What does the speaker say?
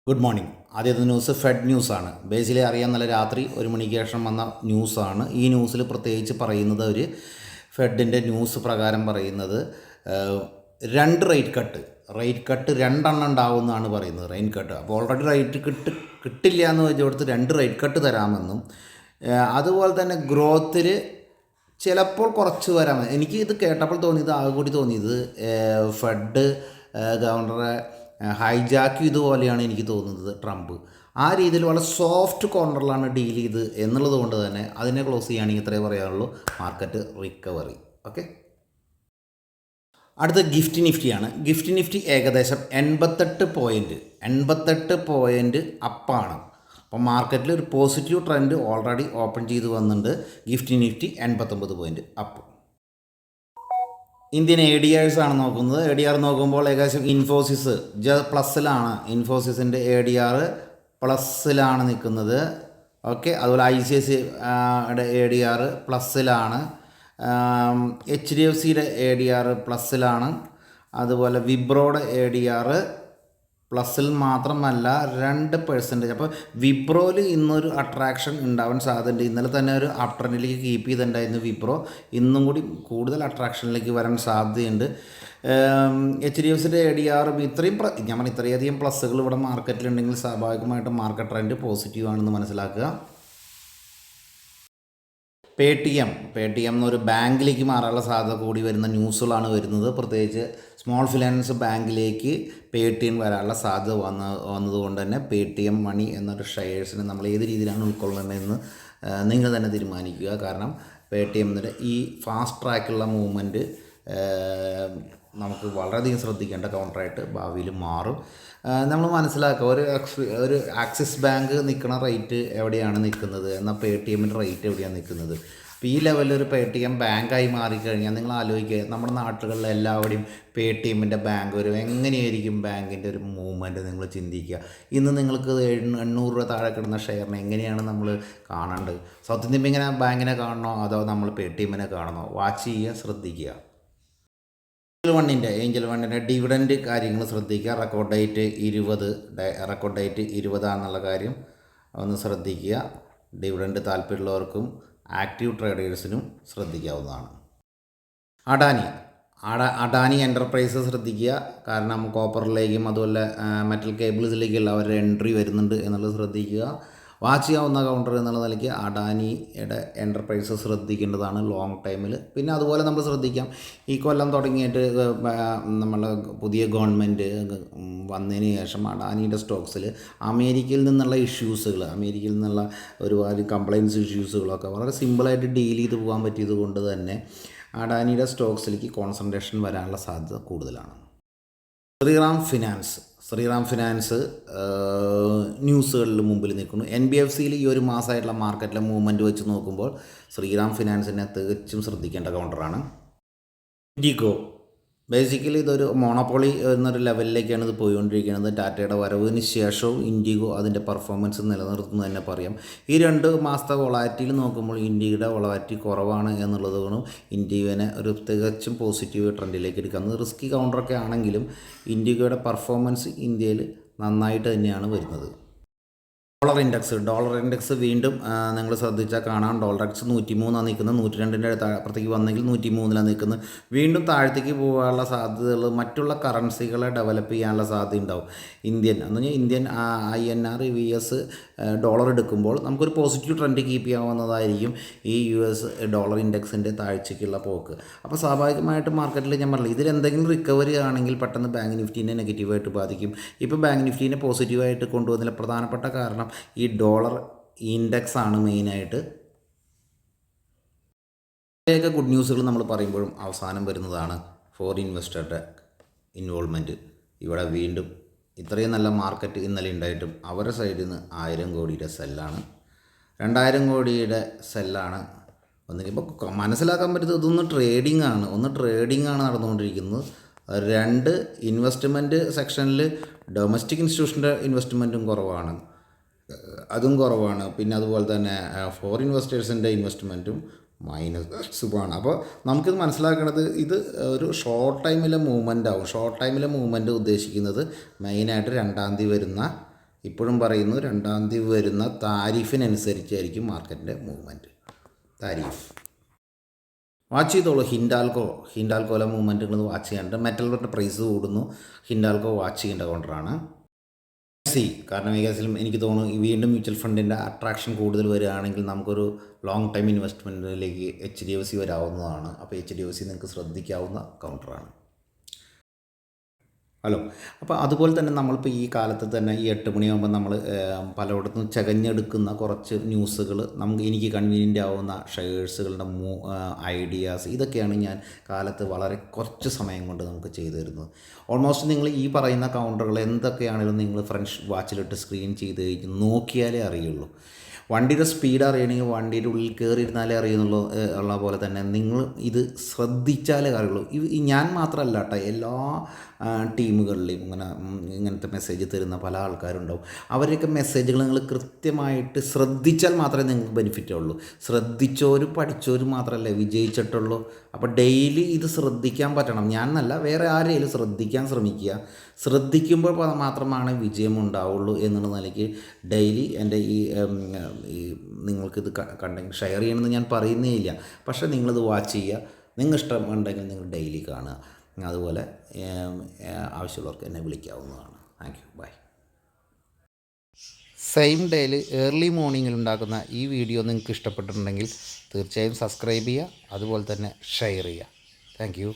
Good morning. ആദ്യത്തെ news fed ന്യൂസാണ്. ബേസിലി അറിയാൻ നല്ല രാത്രി 1 മണിക്ക് ശേഷം വന്ന ന്യൂസാണ്. ഈ ന്യൂസിൽ പ്രത്യേകിച്ച് പറയുന്നത് ഒരു ഫെഡിൻ്റെ ന്യൂസ് പ്രകാരം പറയുന്നത് 2 റേറ്റ് കട്ട് 2 ഉണ്ടാവുമെന്നാണ് പറയുന്നത്. റേറ്റ് കട്ട് അപ്പോൾ ഓൾറെഡി റേറ്റ് കിട്ടില്ല എന്ന് വെച്ചെടുത്ത് 2 റേറ്റ് കട്ട് തരാമെന്നും അതുപോലെ തന്നെ ഗ്രോത്തിൽ ചിലപ്പോൾ കുറച്ച് വരാം. എനിക്ക് ഇത് കേട്ടപ്പോൾ തോന്നിയത് ആകെ കൂടി തോന്നിയത് ഫെഡ് ഗവർണറെ ഹൈജാക്ക് ഇതുപോലെയാണ് എനിക്ക് തോന്നുന്നത് ട്രംപ്. ആ രീതിയിൽ വളരെ സോഫ്റ്റ് കോർണറിലാണ് ഡീൽ ചെയ്ത് എന്നുള്ളത് കൊണ്ട് തന്നെ അതിനെ ക്ലോസ് ചെയ്യുകയാണെങ്കിൽ ഇത്രയേ പറയാനുള്ളൂ. Market recovery. ഓക്കെ, അടുത്ത ഗിഫ്റ്റ് നിഫ്റ്റിയാണ്. ഗിഫ്റ്റ് നിഫ്റ്റി ഏകദേശം 88 പോയിൻറ്റ് അപ്പാണ്. അപ്പോൾ മാർക്കറ്റിൽ ഒരു പോസിറ്റീവ് ട്രെൻഡ് ഓൾറെഡി ഓപ്പൺ ചെയ്ത് വന്നിട്ടുണ്ട്. Gift nifty 89 point up. Indian A D Rs ആണ് നോക്കുന്നത്. എ ഡി ആർ നോക്കുമ്പോൾ ഏകദേശം ഇൻഫോസിസ് പ്ലസ്സിലാണ്. ഇൻഫോസിസിൻ്റെ എ ഡി ആർ പ്ലസ്സിലാണ് നിൽക്കുന്നത്. ഓക്കെ, അതുപോലെ ICICIയുടെ എ ഡി ആർ പ്ലസ്സിലാണ്. HDFCയുടെ എ ഡി ആർ പ്ലസ്സിലാണ്. അതുപോലെ വിബ്രോയുടെ എ ഡി ആർ പ്ലസ്സിൽ മാത്രമല്ല 2%. അപ്പോൾ വിബ്രോയിൽ ഇന്നൊരു അട്രാക്ഷൻ ഉണ്ടാവാൻ സാധ്യതയുണ്ട്. ഇന്നലെ തന്നെ ഒരു അപ് ട്രെൻഡിലേക്ക് കീപ്പ് ചെയ്തിട്ടുണ്ടായിരുന്നു വിബ്രോ. ഇന്നും കൂടി കൂടുതൽ അട്രാക്ഷനിലേക്ക് വരാൻ സാധ്യതയുണ്ട്. HDFCയുടെ എ ഡി ആർ ഇത്രയധികം പ്ലസ്സുകൾ ഇവിടെ മാർക്കറ്റിലുണ്ടെങ്കിൽ സ്വാഭാവികമായിട്ടും മാർക്കറ്റ് ട്രെൻഡ് പോസിറ്റീവ് ആണെന്ന് മനസ്സിലാക്കുക. പേ ടി എം എന്നൊരു ബാങ്കിലേക്ക് മാറാനുള്ള സാധ്യത കൂടി വരുന്ന ന്യൂസുകളാണ് വരുന്നത്. പ്രത്യേകിച്ച് സ്മോൾ ഫിനാൻസ് ബാങ്കിലേക്ക് പേ ടി എം വരാനുള്ള സാധ്യത വന്നതുകൊണ്ട് തന്നെ പേ ടി എം മണി എന്നൊരു ഷെയർസിന് നമ്മൾ ഏത് രീതിയിലാണ് ഉൾക്കൊള്ളേണ്ടതെന്ന് നിങ്ങൾ തന്നെ തീരുമാനിക്കുക. കാരണം പേ ടി എമ്മിൻ്റെ ഈ ഫാസ്റ്റ് ട്രാക്കുള്ള മൂവ്മെൻറ്റ് നമുക്ക് വളരെയധികം ശ്രദ്ധിക്കേണ്ട കൗണ്ടറായിട്ട് ഭാവിയിൽ മാറും. നമ്മൾ മനസ്സിലാക്കുക, ഒരു ആക്സിസ് ബാങ്ക് നിൽക്കുന്ന റേറ്റ് എവിടെയാണ് നിൽക്കുന്നത്, എന്നാൽ പേ ടി എമ്മിൻ്റെ റേറ്റ് എവിടെയാണ് നിൽക്കുന്നത്. അപ്പോൾ ഈ ലെവലിൽ ഒരു പേ ടി എം ബാങ്കായി മാറിക്കഴിഞ്ഞാൽ നിങ്ങൾ ആലോചിക്കുക, നമ്മുടെ നാട്ടുകളിൽ എല്ലാവരുടെയും പേ ടി എമ്മിൻ്റെ ബാങ്ക് വരും. എങ്ങനെയായിരിക്കും ബാങ്കിൻ്റെ ഒരു മൂവ്മെൻറ്റ് നിങ്ങൾ ചിന്തിക്കുക. ഇന്ന് നിങ്ങൾക്ക് 800 രൂപ താഴെ കിടന്ന ഷെയറിനെ എങ്ങനെയാണ് നമ്മൾ കാണേണ്ടത്? സൗത്ത് ഇന്ത്യൻ ബാങ്കിനെ കാണണോ അതോ നമ്മൾ പേ ടി എമ്മിനെ കാണണോ? വാച്ച് ചെയ്യുക, ശ്രദ്ധിക്കുക. ഏഞ്ചൽ വണ്ണിൻ്റെ ഡിവിഡൻഡ് കാര്യങ്ങൾ ശ്രദ്ധിക്കുക. റെക്കോർഡ് ഡേറ്റ് 20 എന്നുള്ള കാര്യം ഒന്ന് ശ്രദ്ധിക്കുക. ഡിവിഡൻഡ് താല്പര്യമുള്ളവർക്കും ആക്റ്റീവ് ട്രേഡേഴ്സിനും ശ്രദ്ധിക്കാവുന്നതാണ്. അഡാനി എൻ്റർപ്രൈസ് ശ്രദ്ധിക്കുക. കാരണം കോപ്പറിലേക്കും അതുപോലെ മെറ്റൽ കേബിൾസിലേക്കുള്ള അവരുടെ എൻട്രി വരുന്നുണ്ട് എന്നുള്ളത് ശ്രദ്ധിക്കുക. വാച്ച് ചെയ്യാവുന്ന കൗണ്ടർ എന്നുള്ള നിലയ്ക്ക് അഡാനിയുടെ എൻ്റർപ്രൈസ് ശ്രദ്ധിക്കേണ്ടതാണ് ലോങ് ടൈമിൽ. പിന്നെ അതുപോലെ നമ്മൾ ശ്രദ്ധിക്കാം, ഈ കൊല്ലം തുടങ്ങിയിട്ട് നമ്മളെ പുതിയ ഗവൺമെൻറ് വന്നതിന് ശേഷം അഡാനിയുടെ സ്റ്റോക്സിൽ അമേരിക്കയിൽ നിന്നുള്ള ഒരുപാട് കംപ്ലയിൻസ് ഇഷ്യൂസുകളൊക്കെ വളരെ സിമ്പിളായിട്ട് ഡീൽ ചെയ്ത് പോകാൻ പറ്റിയത് കൊണ്ട് തന്നെ അഡാനിയുടെ സ്റ്റോക്സിലേക്ക് കോൺസെൻട്രേഷൻ വരാനുള്ള സാധ്യത കൂടുതലാണ്. ശ്രീറാം ഫിനാൻസ് ന്യൂസുകളിൽ മുമ്പിൽ നിൽക്കുന്നു. NBFCയിൽ ഈ ഒരു മാസമായിട്ടുള്ള മാർക്കറ്റിലെ മൂവ്മെൻറ്റ് വെച്ച് നോക്കുമ്പോൾ ശ്രീറാം ഫിനാൻസിനെ തികച്ചും ശ്രദ്ധിക്കേണ്ട കൗണ്ടറാണ്. ഇൻഡിഗോ ബേസിക്കലി ഇതൊരു മോണോപ്പൊളി എന്നൊരു ലെവലിലേക്കാണ് ഇത് പോയിക്കൊണ്ടിരിക്കുന്നത്. ടാറ്റയുടെ വരവിന് ശേഷവും ഇൻഡിഗോ അതിൻ്റെ പെർഫോമൻസ് നിലനിർത്തുന്നു തന്നെ പറയാം. ഈ 2 മാസത്തെ വൊളാറ്റിൽ നോക്കുമ്പോൾ ഇൻഡിഗോയുടെ വൊളാറ്റിൽ കുറവാണ് എന്നുള്ളത് കൊണ്ടും ഇൻഡിഗോനെ ഒരു തികച്ചും പോസിറ്റീവ് ട്രെൻഡിലേക്ക് എടുക്കുന്നത്. റിസ്കി കൗണ്ടറൊക്കെ ആണെങ്കിലും ഇൻഡിഗോയുടെ പെർഫോമൻസ് ഇന്ത്യയിൽ നന്നായിട്ട് തന്നെയാണ് വരുന്നത്. ഡോളർ ഇൻഡെക്സ് വീണ്ടും നിങ്ങൾ ശ്രദ്ധിച്ചാൽ കാണാം. ഡോളർ ഇൻഡെക്സ് 103 നിൽക്കുന്നത്. 102ൻ്റെ അപ്പുറത്തേക്ക് വന്നെങ്കിൽ 103 നിൽക്കുന്നത്. വീണ്ടും താഴത്തേക്ക് പോകാനുള്ള സാധ്യതകൾ, മറ്റുള്ള കറൻസികളെ ഡെവലപ്പ് ചെയ്യാനുള്ള സാധ്യത ഉണ്ടാവും. ഇന്ത്യൻ INR VS ഡോളർ എടുക്കുമ്പോൾ നമുക്കൊരു പോസിറ്റീവ് ട്രെൻഡ് കീപ്പ് ചെയ്യാവുന്നതായിരിക്കും ഈ US ഡോളർ ഇൻഡെക്സിൻ്റെ താഴ്ചയ്ക്കുള്ള പോക്ക്. അപ്പോൾ സ്വാഭാവികമായിട്ടും മാർക്കറ്റിൽ ഞാൻ പറഞ്ഞില്ല, ഇതിലെന്തെങ്കിലും റിക്കവറി ആണെങ്കിൽ പെട്ടെന്ന് ബാങ്ക് നിഫ്റ്റീനെ നെഗറ്റീവായിട്ട് ബാധിക്കും. ഇപ്പോൾ ബാങ്ക് നിഫ്റ്റീനെ പോസിറ്റീവായിട്ട് കൊണ്ടുവന്നതിലെ പ്രധാനപ്പെട്ട കാരണം ഈ ഡോളർ ഇൻഡെക്സ് ആണ് മെയിനായിട്ട്. ഇത്രയൊക്കെ ഗുഡ് ന്യൂസുകൾ നമ്മൾ പറയുമ്പോഴും അവസാനം വരുന്നതാണ് ഫോറിൻ ഇൻവെസ്റ്ററുടെ ഇൻവോൾവ്മെൻറ്റ്. ഇവിടെ വീണ്ടും ഇത്രയും നല്ല മാർക്കറ്റ് ഇന്നലെ ഉണ്ടായിട്ടും അവരുടെ സൈഡിൽ നിന്ന് 1000 കോടിയുടെ സെല്ലാണ്, 2000 കോടിയുടെ സെല്ലാണ് വന്നിട്ട്. ഇപ്പോൾ മനസ്സിലാക്കാൻ പറ്റുന്നത് ഇതൊന്ന് ട്രേഡിംഗ് ആണ് നടന്നുകൊണ്ടിരിക്കുന്നത്. 2 ഇൻവെസ്റ്റ്മെൻറ്റ് സെക്ഷനിൽ ഡൊമസ്റ്റിക് ഇൻസ്റ്റിറ്റ്യൂഷൻ്റെ ഇൻവെസ്റ്റ്മെൻറ്റും കുറവാണ്. പിന്നെ അതുപോലെ തന്നെ ഫോറിൻ ഇൻവെസ്റ്റേഴ്സിൻ്റെ ഇൻവെസ്റ്റ്മെൻറ്റും മൈനസുമാണ്. അപ്പോൾ നമുക്കിത് മനസ്സിലാക്കേണ്ടത് ഇത് ഒരു ഷോർട്ട് ടൈമിലെ മൂവ്മെൻ്റ് ആവും. ഷോർട്ട് ടൈമിലെ മൂവ്മെൻറ്റ് ഉദ്ദേശിക്കുന്നത് മെയിനായിട്ട് 2-ാം തീയതി വരുന്ന ഇപ്പോഴും പറയുന്നു 2-ാം തീയതി വരുന്ന താരിഫിനനുസരിച്ചായിരിക്കും മാർക്കറ്റിൻ്റെ മൂവ്മെൻറ്റ്. താരിഫ് വാച്ച് ചെയ്തോളൂ. ഹിൻഡാൽക്കോയിലെ മൂവ്മെൻറ്റുകൾ വാച്ച് ചെയ്യാനുണ്ട്. മെറ്റലിൻ്റെ പ്രൈസ് കൂടുന്നു. ഹിൻഡാൽക്കോ വാച്ച് ചെയ്യേണ്ട കൗണ്ടറാണ്. കാരണം ഈ കേസിലും എനിക്ക് തോന്നുന്നു വീണ്ടും മ്യൂച്വൽ ഫണ്ടിൻ്റെ അട്രാക്ഷൻ കൂടുതൽ വരികയാണെങ്കിൽ നമുക്കൊരു ലോങ് ടൈം ഇൻവെസ്റ്റ്മെൻറ്റിലേക്ക് HDFC വരാവുന്നതാണ്. അപ്പോൾ HDFC നിങ്ങൾക്ക് ശ്രദ്ധിക്കാവുന്ന കൗണ്ടറാണ്. ഹലോ. അപ്പോൾ അതുപോലെ തന്നെ നമ്മളിപ്പോൾ ഈ കാലത്ത് തന്നെ ഈ 8 മണിയാകുമ്പോൾ നമ്മൾ പലയിടത്തും ചകഞ്ഞെടുക്കുന്ന കുറച്ച് ന്യൂസുകൾ എനിക്ക് കൺവീനിയൻ്റ് ആവുന്ന ഷെയർസുകളുടെ ഐഡിയാസ് ഇതൊക്കെയാണ് ഞാൻ കാലത്ത് വളരെ കുറച്ച് സമയം കൊണ്ട് നമുക്ക് ചെയ്തു തരുന്നത്. ഓൾമോസ്റ്റ് നിങ്ങൾ ഈ പറയുന്ന കൗണ്ടറുകൾ എന്തൊക്കെയാണെങ്കിലും നിങ്ങൾ ഫ്രണ്ട് വാച്ചിലിട്ട് സ്ക്രീൻ ചെയ്ത് കഴിഞ്ഞ് നോക്കിയാലേ അറിയുള്ളൂ. വണ്ടിയുടെ സ്പീഡ് അറിയണമെങ്കിൽ വണ്ടിയുടെ ഉള്ളിൽ കയറിയിരുന്നാലേ അറിയുന്നുള്ളൂ ഉള്ള പോലെ തന്നെ നിങ്ങൾ ഇത് ശ്രദ്ധിച്ചാലേ അറിയുള്ളൂ. ഞാൻ മാത്രമല്ല കേട്ടോ, എല്ലാ ടീമുകളിലെയും ഇങ്ങനത്തെ മെസ്സേജ് തരുന്ന പല ആൾക്കാരുണ്ടാവും. അവരുടെയൊക്കെ മെസ്സേജുകൾ നിങ്ങൾ കൃത്യമായിട്ട് ശ്രദ്ധിച്ചാൽ മാത്രമേ നിങ്ങൾക്ക് ബെനിഫിറ്റ് ഉള്ളൂ. ശ്രദ്ധിച്ചവരും പഠിച്ചവരും മാത്രമല്ലേ വിജയിച്ചിട്ടുള്ളൂ. അപ്പോൾ ഡെയിലി ഇത് ശ്രദ്ധിക്കാൻ പറ്റണം. ഞാൻ എന്നല്ല, വേറെ ആരെയും ശ്രദ്ധിക്കാൻ ശ്രമിക്കുക. ശ്രദ്ധിക്കുമ്പോൾ മാത്രമാണ് വിജയമുണ്ടാവുള്ളൂ എന്നുള്ള നിലയ്ക്ക് ഡെയിലി എൻ്റെ ഈ നിങ്ങൾക്കിത് കണ്ടെങ്കിൽ ഷെയർ ചെയ്യണമെന്ന് ഞാൻ പറയുന്നേ ഇല്ല. പക്ഷേ നിങ്ങളിത് വാച്ച് ചെയ്യുക. നിങ്ങൾ ഇഷ്ടമുണ്ടെങ്കിൽ നിങ്ങൾ ഡെയിലി കാണുക. അതുപോലെ ആവശ്യമുള്ളവർക്ക് എന്നെ വിളിക്കാവുന്നതാണ്. Thank you. ബൈ. സെയിം ഡേയിൽ ഏർലി മോർണിംഗിൽ ഉണ്ടാക്കുന്ന ഈ വീഡിയോ നിങ്ങൾക്ക് ഇഷ്ടപ്പെട്ടിട്ടുണ്ടെങ്കിൽ തീർച്ചയായും സബ്സ്ക്രൈബ് ചെയ്യുക. അതുപോലെ തന്നെ ഷെയർ ചെയ്യുക. Thank you.